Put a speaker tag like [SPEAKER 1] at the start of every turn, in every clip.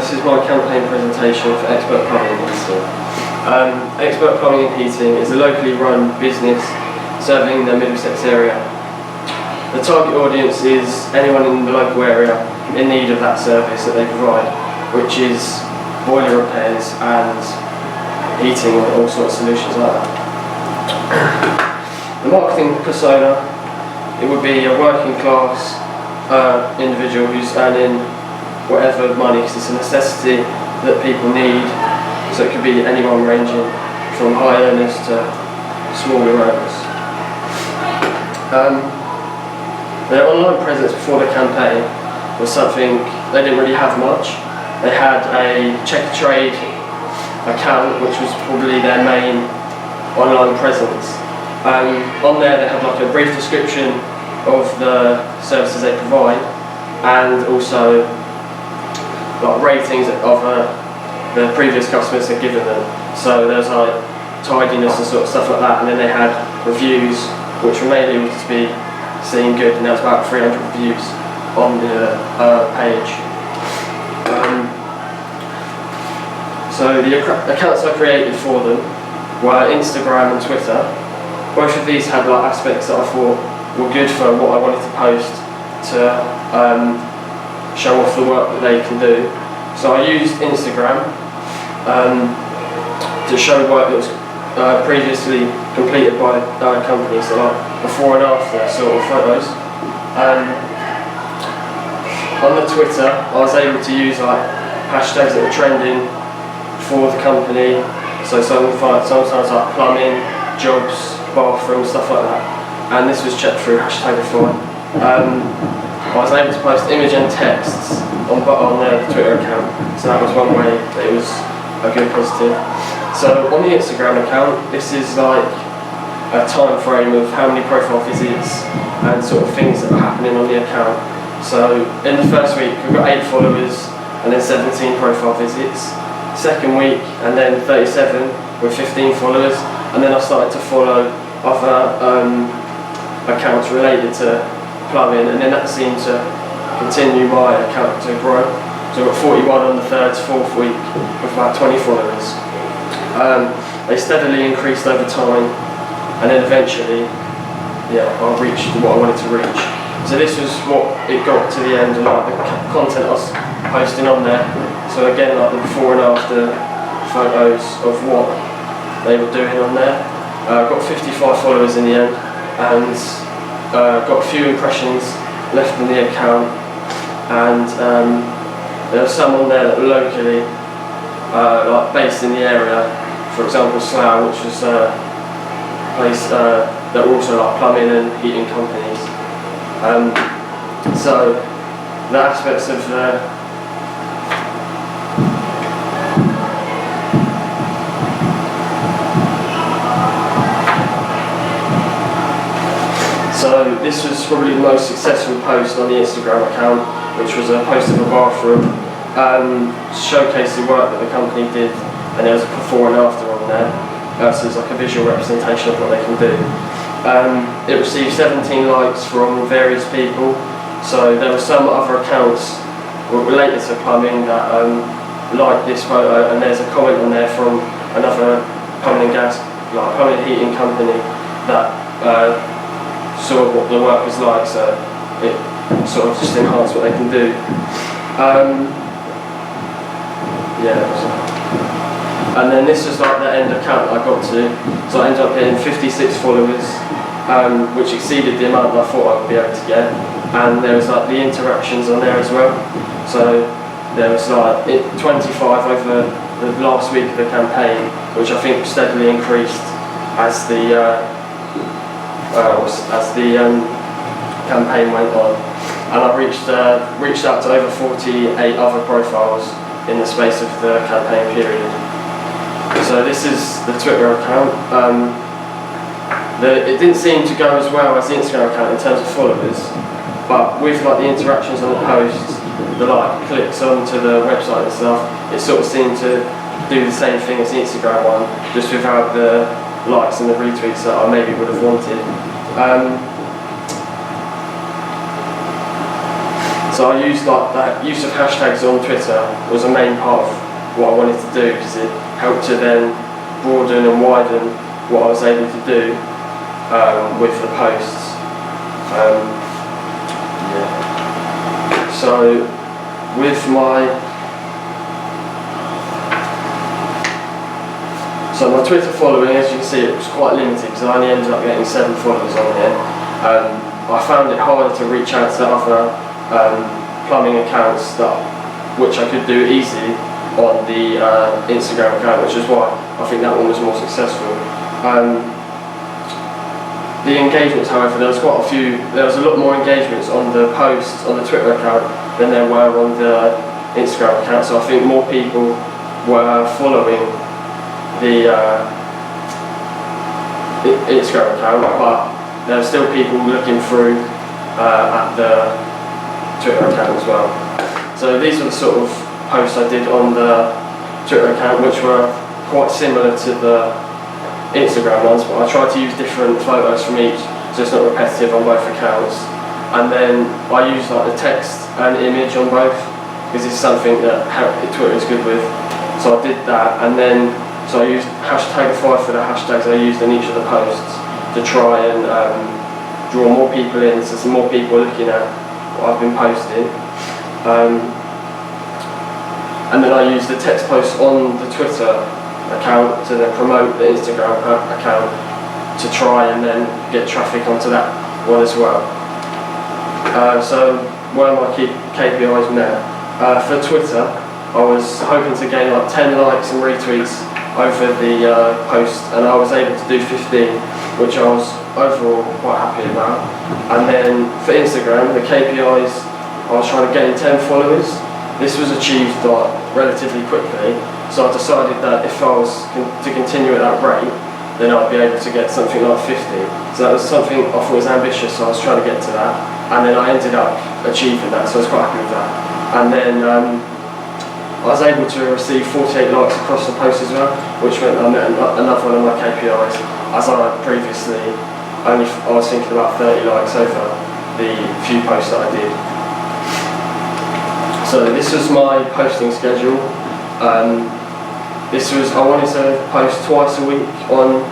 [SPEAKER 1] this is my campaign presentation for Expert Plumbing and Heating. Expert Plumbing and Heating is a locally run business serving the Middlesex area. The target audience is anyone in the local area in need of that service that they provide, which is boiler repairs and heating and all sorts of solutions like that. The marketing persona, it would be a working class individual who's earning whatever money, because it's a necessity that people need, so it could be anyone ranging from high earners to smaller earners. Their online presence before the campaign was something they didn't really have much. They had a check trade account, which was probably their main online presence. On there they had like a brief description of the services they provide, and also like ratings of the previous customers had given them. So there's like tidiness and sort of stuff like that, and then they had reviews, which were mainly to be seen good, and there was about 300 reviews on the page. So the accounts I created for them were Instagram and Twitter. Both of these had like aspects that I thought were good for what I wanted to post to show off the work that they can do. So I used Instagram to show work that was previously completed by companies, so like before and after sort of photos. On the Twitter, I was able to use like hashtags that were trending for the company, so sometimes like plumbing, jobs, bathroom, stuff like that, and this was checked through Hashtagify. I was able to post image and texts on the Twitter account, so that was one way that it was a good positive. So on the Instagram account, this is like a time frame of how many profile visits and sort of things that are happening on the account. So in the first week we've got 8 followers and then 17 profile visits. Second week and then 37 with 15 followers, and then I started to follow other accounts related to plumbing, and then that seemed to continue my account to grow. So I got 41 on the third, fourth week with about 20 followers. They steadily increased over time, and then eventually, yeah, I reached what I wanted to reach. So this was what it got to the end, and like the content I was posting on there. So again, like the before and after photos of what they were doing on there. Got 55 followers in the end, and got a few impressions left on the account, and there were some on there that were locally like based in the area. For example, Slough, which was a place that were also like plumbing and heating companies. So the aspects of So this was probably the most successful post on the Instagram account, which was a post of a bathroom, showcasing the work that the company did, and there was a before and after on there, so it's like a visual representation of what they can do. It received 17 likes from various people, so there were some other accounts related to plumbing that liked this photo, and there's a comment on there from another plumbing and gas, like plumbing and heating company that saw what the work was like, so it sort of just enhanced what they can do. And then this was like the end account I got to, so I ended up getting 56 followers, which exceeded the amount that I thought I would be able to get. And there was like the interactions on there as well, so there was like 25 over the last week of the campaign, which I think steadily increased as the campaign went on, and I reached out to over 48 other profiles in the space of the campaign period. So this is the Twitter account. It didn't seem to go as well as the Instagram account in terms of followers, but with like the interactions on the posts, the like clicks onto the website and stuff, it sort of seemed to do the same thing as the Instagram one, just without the likes and the retweets that I maybe would have wanted. So I used like that use of hashtags on Twitter was a main part of what I wanted to do, because it helped to then broaden and widen what I was able to do with the posts. So with my Twitter following, as you can see, it was quite limited because I only ended up getting 7 followers on here. I found it harder to reach out to other plumbing accounts which I could do easily on the Instagram account, which is why I think that one was more successful. The engagements, however, there was a lot more engagements on the posts on the Twitter account than there were on the Instagram account, so I think more people were following the Instagram account, but there were still people looking through at the Twitter account as well. So these were the sort of posts I did on the Twitter account, which were quite similar to the Instagram ones, but I tried to use different photos from each, so it's not repetitive on both accounts. And then I used like the text and image on both, because it's something that Twitter is good with. So I did that, and then so I used #5 for the hashtags I used in each of the posts to try and draw more people in, so some more people looking at what I've been posting. And then I used the text posts on the Twitter account to then promote the Instagram account to try and then get traffic onto that one as well. So where my KPIs met. For Twitter, I was hoping to gain like 10 likes and retweets over the post, and I was able to do 15, which I was overall quite happy about. And then for Instagram, the KPIs, I was trying to gain 10 followers. This was achieved like relatively quickly, so I decided that if I was to continue at that rate, then I'd be able to get something like 50. So that was something I thought was ambitious, so I was trying to get to that, and then I ended up achieving that, so I was quite happy with that. And then I was able to receive 48 likes across the post as well, which meant I met another one of my KPIs, as I previously I was thinking about 30 likes over the few posts that I did. So this was my posting schedule. I wanted to post twice a week on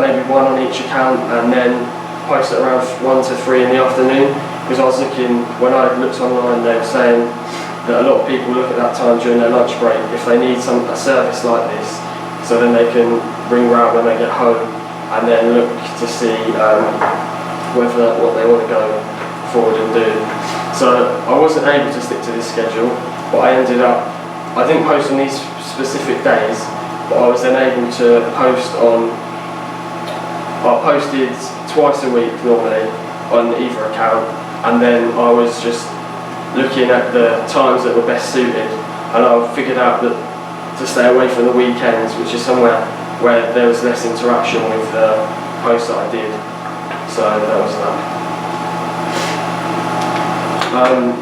[SPEAKER 1] maybe one on each account, and then post at around 1 to 3 in the afternoon, because I was looking, when I looked online, they were saying that a lot of people look at that time during their lunch break if they need a service like this, so then they can ring round when they get home and then look to see what they want to go forward and do. So I wasn't able to stick to this schedule, but I didn't post on these specific days, but I was then able to post I posted twice a week normally on either account, and then I was just looking at the times that were best suited, and I figured out that to stay away from the weekends, which is somewhere where there was less interaction with the posts that I did. So that was that.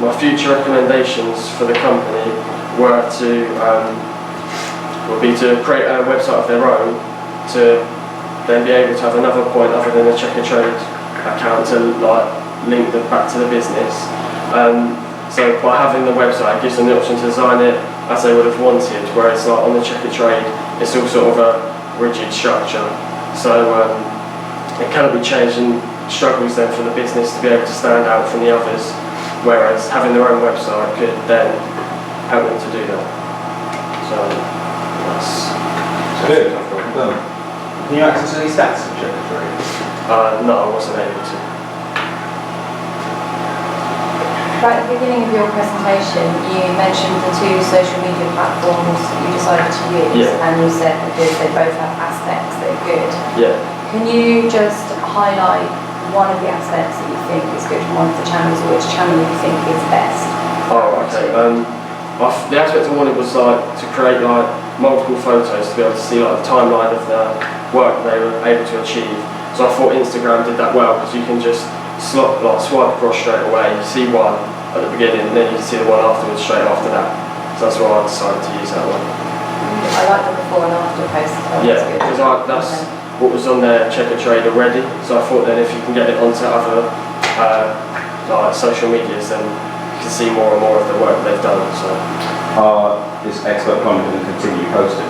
[SPEAKER 1] My future recommendations for the company would be to create a website of their own, to then be able to have another point other than a Checker Trade account to link them back to the business. So by having the website, it gives them the option to design it as they would have wanted, whereas on the Checker Trade, it's all sort of a rigid structure. So it cannot be changed, and struggles then for the business to be able to stand out from the others, whereas having their own website could then help them to do that. So that's
[SPEAKER 2] good. Can you access any stats of Checker Trade?
[SPEAKER 1] No, I wasn't able to.
[SPEAKER 3] Right at the beginning of your presentation, you mentioned the 2 social media platforms you decided to use, and you said because they both have aspects that are good.
[SPEAKER 1] Yeah.
[SPEAKER 3] Can you just highlight one of the aspects that you think is good from one of the channels, or which channel you think is best?
[SPEAKER 1] Oh, okay. The aspect I wanted was to create multiple photos to be able to see the timeline of the work they were able to achieve. So I thought Instagram did that well, because you can just swipe across straight away. You see one at the beginning, and then you can see the one afterwards straight after that. So that's why I decided to use that one.
[SPEAKER 3] I like the before and after post.
[SPEAKER 1] Yeah, because that's what was on their Checker Trade already. So I thought then if you can get it onto other social medias, then you can see more and more of the work they've done. So.
[SPEAKER 2] Is Expert Plumbing going to continue posting?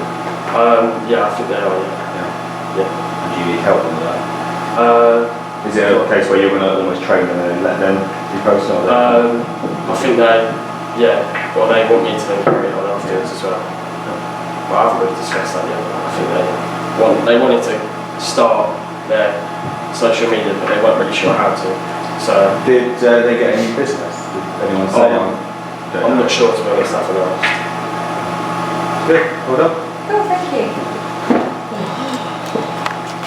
[SPEAKER 1] Yeah, I think they are. Yeah.
[SPEAKER 2] And do you need help with that? Is it a case where you're going to almost train them and let them be posting on that?
[SPEAKER 1] I think well, they want me to then carry it on afterwards as well. Well, I haven't really discussed that yet. I think they wanted to start their social media, but they weren't really sure how to. So
[SPEAKER 2] did they get any business? Did anyone say?
[SPEAKER 1] I'm not sure, to be honest. I haven't asked.
[SPEAKER 2] Good. Well done.
[SPEAKER 3] Cool, thank you.